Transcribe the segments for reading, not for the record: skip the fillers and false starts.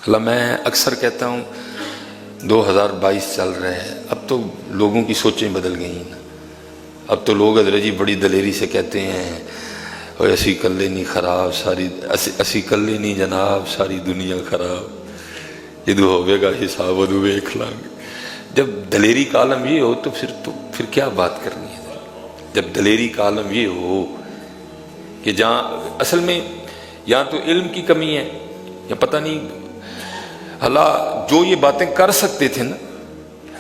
اللہ میں اکثر کہتا ہوں 2022 چل رہا ہے، اب تو لوگوں کی سوچیں بدل گئی ہیں۔ اب تو لوگ حضرت جی بڑی دلیری سے کہتے ہیں اور اسی کلے نہیں خراب ساری اسی کلے نہیں جناب ساری دنیا خراب، جدو ہوئے گا حساب ادو ویکھ لیں گے۔ جب دلیری کا عالم یہ ہو تو پھر کیا بات کرنی ہے؟ جب دلیری کا عالم یہ ہو کہ جہاں اصل میں یا تو علم کی کمی ہے یا پتہ نہیں اللہ جو یہ باتیں کر سکتے تھے نا۔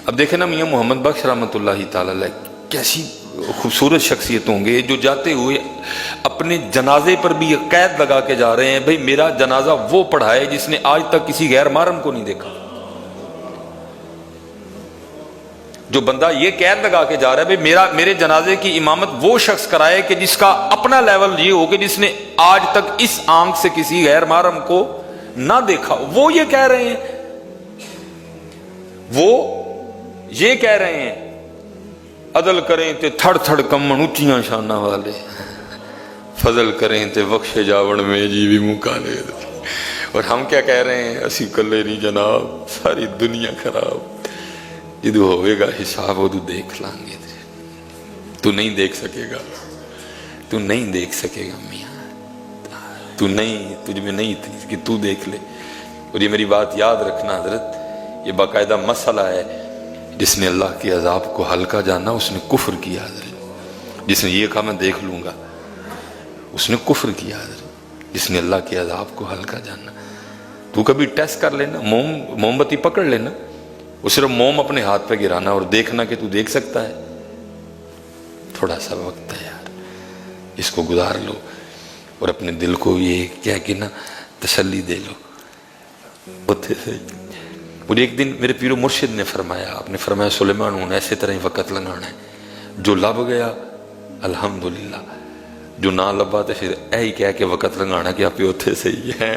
اب دیکھیں نا میاں محمد بخش رحمۃ اللہ تعالی علیہ کیسی خوبصورت شخصیت ہوں گے جو جاتے ہوئے اپنے جنازے پر بھی قید لگا کے جا رہے ہیں، بھئی میرا جنازہ وہ پڑھائے جس نے آج تک کسی غیر محرم کو نہیں دیکھا۔ جو بندہ یہ قید لگا کے جا رہا ہے بھئی میرے جنازے کی امامت وہ شخص کرائے کہ جس کا اپنا لیول یہ ہو کہ جس نے آج تک اس آنکھ سے کسی غیر محرم کو نہ دیکھا، وہ یہ کہہ رہے ہیں، وہ یہ کہہ رہے ہیں عدل کریں تے تھڑ تھڑ کمن اونچیاں شانہ والے، فضل کریں تے بخش جاوڑ میں جی بھی مکالے۔ اور ہم کیا کہہ رہے ہیں؟ اسی کلے نہیں جناب ساری دنیا خراب، جدو ہوئے گا حساب ادو دیکھ لیں گے۔ تو نہیں دیکھ سکے گا، تو نہیں دیکھ سکے گا میاں، تو نہیں، تجھ میں نہیں تھی کہ تو دیکھ لے۔ اور یہ میری بات یاد رکھنا حضرت، یہ باقاعدہ مسئلہ ہے، جس نے اللہ کے عذاب کو ہلکا جانا اس نے کفر کیا حضرت۔ جس نے یہ کہا میں دیکھ لوں گا اس نے کفر کیا حضرت۔ جس نے اللہ کے عذاب کو ہلکا جانا، تو کبھی ٹیسٹ کر لینا، موم بتی پکڑ لینا، وہ صرف موم اپنے ہاتھ پہ گرانا اور دیکھنا کہ تو دیکھ سکتا ہے۔ تھوڑا سا وقت ہے یار، اس کو گزار لو اور اپنے دل کو یہ کیا کہ نا تسلی دے لو۔ مجھے ایک دن میرے پیر و مرشد نے فرمایا، آپ نے فرمایا سلیمان ہوں ایسے طرح ہی وقت لگانا ہے، جو لب گیا الحمدللہ، جو نہ لبا تو پھر ایہی کہہ کے وقت لگانا کہ آپ اتھے سے ہی ہیں،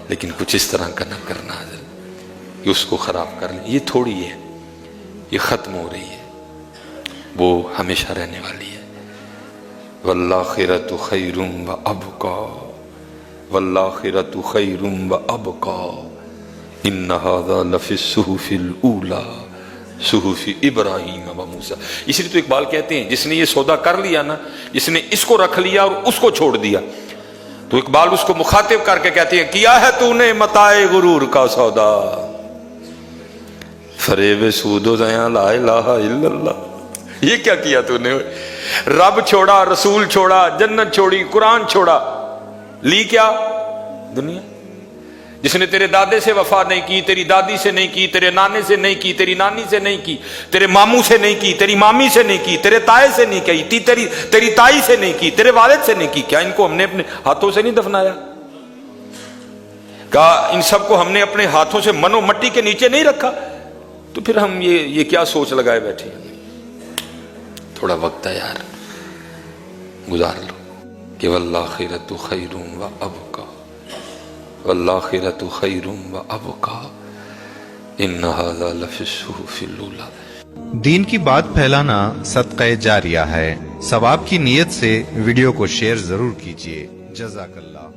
لیکن کچھ اس طرح کا نہ کرنا کہ اس کو خراب کر لیں۔ یہ تھوڑی ہے، یہ ختم ہو رہی ہے، وہ ہمیشہ رہنے والی ہے۔ والآخرۃ خیر وابقی، والآخرۃ خیر وابقی، ان ھذا لفی الصحف الاولی صحف ابراہیم و موسیٰ۔ اس لیے تو اقبال کہتے ہیں جس نے یہ سودا کر لیا نا، جس نے اس کو رکھ لیا اور اس کو چھوڑ دیا، تو اقبال اس کو مخاطب کر کے کہتے ہیں کیا ہے تو نے متاع غرور کا سودا، فریب سود و زیاں لا الہ الا اللہ۔ یہ کیا کیا تو نے؟ رب چھوڑا، رسول چھوڑا، جنت چھوڑی، قرآن چھوڑا، لی کیا؟ دنیا۔ جس نے تیرے دادے سے وفا نہیں کی، تیری دادی سے نہیں کی، تیرے نانے سے نہیں کی، تیری نانی سے نہیں کی، تیرے ماموں سے نہیں کی، تیری مامی سے نہیں کی، تیرے تائے سے نہیں کی، تیری تائی سے نہیں کی، تیرے والد سے نہیں کی، کیا ان کو ہم نے اپنے ہاتھوں سے نہیں دفنایا؟ کہا ان سب کو ہم نے اپنے ہاتھوں سے منو مٹی کے نیچے نہیں رکھا؟ تو پھر ہم یہ کیا سوچ لگائے بیٹھے ہیں؟ تھوڑا وقت ہے یار، گزار لو کہ والآخرۃ خیر وابقی، والآخرۃ خیر وابقی، ان ھذا لفی الصحف الاولی۔ دین کی بات پھیلانا صدقہ جاریہ ہے، ثواب کی نیت سے ویڈیو کو شیئر ضرور کیجیے۔ جزاک اللہ۔